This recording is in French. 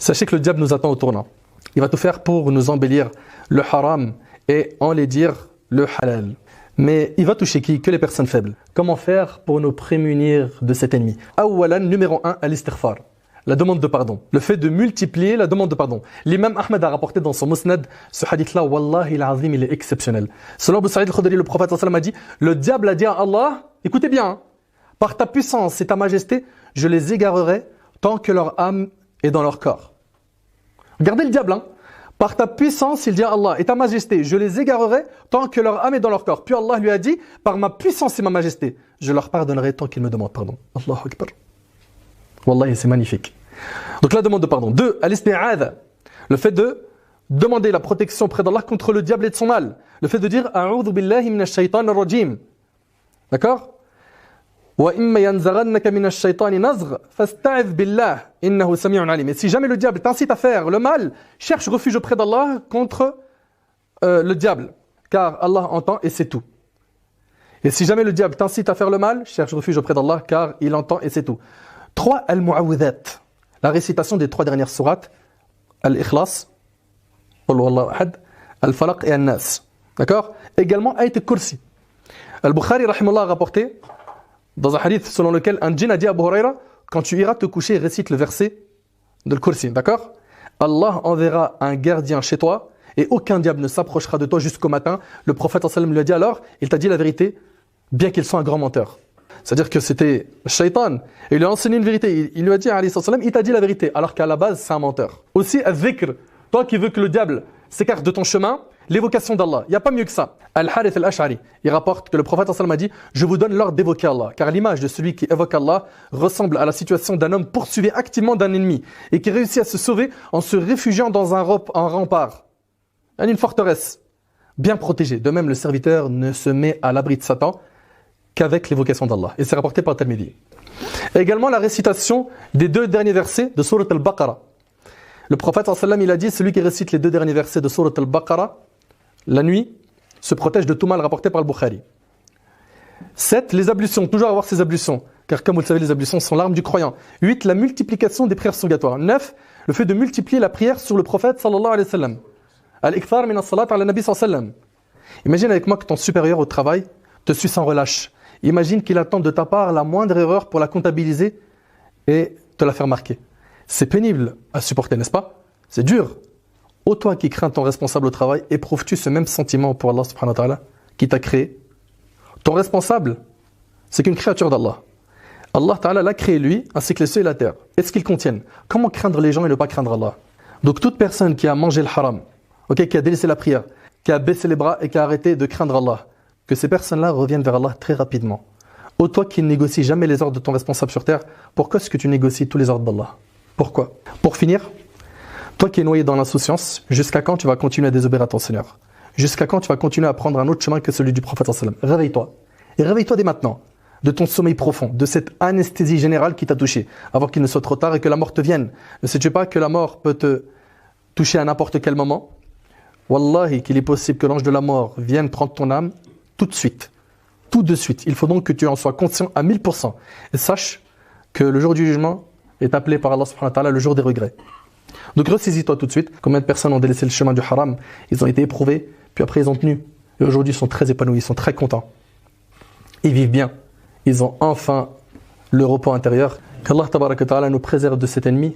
Sachez que le diable nous attend au tournant. Il va tout faire pour nous embellir le haram et enlaidir le halal. Mais il va toucher qui? Que les personnes faibles. Comment faire pour nous prémunir de cet ennemi? Awalan, numéro 1, al-istighfar. La demande de pardon. Le fait de multiplier la demande de pardon. L'imam Ahmed a rapporté dans son musnad ce hadith-là, Wallahi al-azim, il est exceptionnel. Selon Abu Sa'id al-Khudri, le prophète sallallahu alayhi wa sallam a dit, le diable a dit à Allah, écoutez bien, hein, par ta puissance et ta majesté, je les égarerai tant que leur âme est dans leur corps. Regardez le diable, hein. Par ta puissance, il dit à Allah, et ta majesté, je les égarerai tant que leur âme est dans leur corps. Puis Allah lui a dit, par ma puissance et ma majesté, je leur pardonnerai tant qu'ils me demandent pardon. Allahu Akbar. Wallahi, c'est magnifique. Donc la demande de pardon. 2, al-isti'adha. Le fait de demander la protection près d'Allah contre le diable et de son mal. Le fait de dire, a'udhu billahi minash shaitan ar-rajim. D'accord? Et si jamais le diable t'incite à faire le mal, cherche refuge auprès d'Allah contre le diable, car Allah entend et c'est tout. Et si jamais le diable t'incite à faire le mal, cherche refuge auprès d'Allah, car il entend et c'est tout. 3, al-mu'awwidhat, la récitation des 3 dernières sourates, al-ikhlas, al-falaq et al-nas. D'accord? Également, ayat al-kursi. Al-Bukhari, rahimahullah, a rapporté dans un hadith selon lequel un djinn a dit à Abu Huraira, quand tu iras te coucher, récite le verset de Al-Kursi, d'accord? Allah enverra un gardien chez toi et aucun diable ne s'approchera de toi jusqu'au matin. Le prophète sallallahu alayhi wa sallam lui a dit alors, il t'a dit la vérité, bien qu'il soit un grand menteur. C'est-à-dire que c'était Shaitan, et il lui a enseigné une vérité. Il lui a dit, alayhi sallam, il t'a dit la vérité, alors qu'à la base, c'est un menteur. Aussi, al-dhikr, toi qui veux que le diable s'écarte de ton chemin, l'évocation d'Allah. Il n'y a pas mieux que ça. Al-Harith al-Ash'ari, il rapporte que le prophète sallallahu alayhi wa sallam a dit, je vous donne l'ordre d'évoquer Allah, car l'image de celui qui évoque Allah ressemble à la situation d'un homme poursuivi activement d'un ennemi et qui réussit à se sauver en se réfugiant dans un rempart, une forteresse bien protégée. De même, le serviteur ne se met à l'abri de Satan qu'avec l'évocation d'Allah. Et c'est rapporté par Tirmidhi. Également la récitation des 2 derniers versets de Sourate al-Baqarah. Le prophète sallallahu alayhi wa sallam, il a dit, celui qui récite les 2 derniers versets de Sourate al-Baqarah la nuit se protège de tout mal, rapporté par le Bukhari. 7, les ablutions, toujours avoir ces ablutions, car comme vous le savez, les ablutions sont l'arme du croyant. 8, la multiplication des prières surrogatoires. 9, le fait de multiplier la prière sur le prophète sallallahu alayhi wa sallam. Al-ikthar min as-salat ala nabi sallallahu alayhi wa sallam. Imagine avec moi que ton supérieur au travail te suit sans relâche. Imagine qu'il attend de ta part la moindre erreur pour la comptabiliser et te la faire marquer. C'est pénible à supporter, n'est-ce pas? C'est dur. Ô toi qui crains ton responsable au travail, éprouves-tu ce même sentiment pour Allah subhanahu wa ta'ala qui t'a créé? Ton responsable, c'est qu'une créature d'Allah. Allah ta'ala l'a créé lui, ainsi que les cieux et la terre. Est-ce qu'ils contiennent? Comment craindre les gens et ne pas craindre Allah? Donc toute personne qui a mangé le haram, qui a délaissé la prière, qui a baissé les bras et qui a arrêté de craindre Allah, que ces personnes-là reviennent vers Allah très rapidement. Ô toi qui ne négocies jamais les ordres de ton responsable sur terre, pourquoi est-ce que tu négocies tous les ordres d'Allah? Pourquoi? Pour finir, toi qui es noyé dans l'insouciance, jusqu'à quand tu vas continuer à désobéir à ton Seigneur? Jusqu'à quand tu vas continuer à prendre un autre chemin que celui du prophète sallallahu alayhi wa sallam? Réveille-toi. Et réveille-toi dès maintenant, de ton sommeil profond, de cette anesthésie générale qui t'a touché, avant qu'il ne soit trop tard et que la mort te vienne. Ne sais-tu pas que la mort peut te toucher à n'importe quel moment? Wallahi, qu'il est possible que l'ange de la mort vienne prendre ton âme tout de suite. Tout de suite. Il faut donc que tu en sois conscient à 1000%. Et sache que le jour du jugement est appelé par Allah subhanahu wa ta'ala le jour des regrets. Donc ressaisis-toi tout de suite. Combien de personnes ont délaissé le chemin du haram? Ils ont été éprouvés, puis après ils ont tenu. Et aujourd'hui ils sont très épanouis, ils sont très contents. Ils vivent bien. Ils ont enfin le repos intérieur. Qu'Allah tabaraka wa ta'ala nous préserve de cet ennemi.